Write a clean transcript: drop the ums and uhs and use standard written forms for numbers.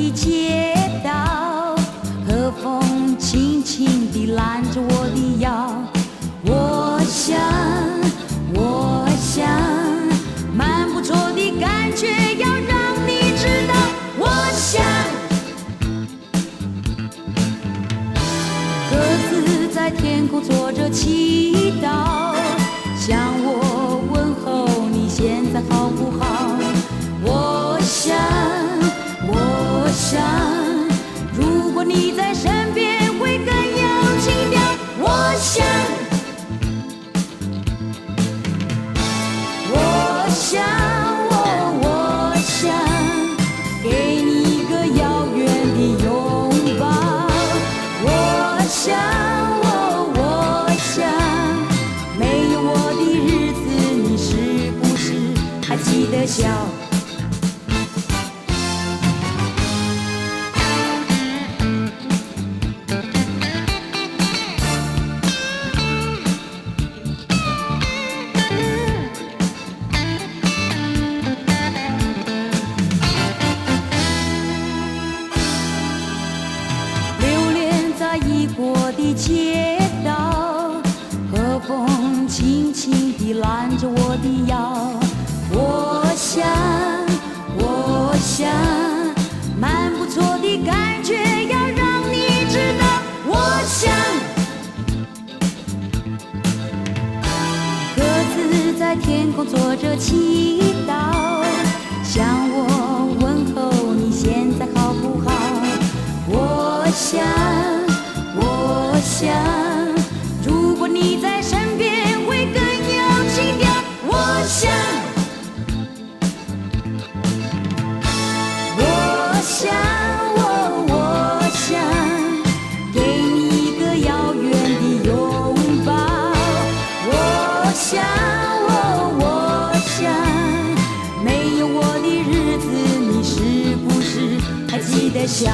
的街道，和风轻轻地揽着我的腰。我想，蛮不错的感觉，要让你知道。我想，鸽子在天空做着祈祷，向我问候你现在好不好？我想，如果你在身边会更有情调。我想，给你一个遥远的拥抱。我想，没有我的日子，你是不是还记得笑？我的街道，和风轻轻地揽着我的腰。我想，蛮不错的感觉，要让你知道。我想，鸽子在天空做着祈祷，向我问候你现在好不好？我想，如果你在身边会更有情调。我想，给你一个遥远的拥抱。我想，没有我的日子，你是不是还记得笑？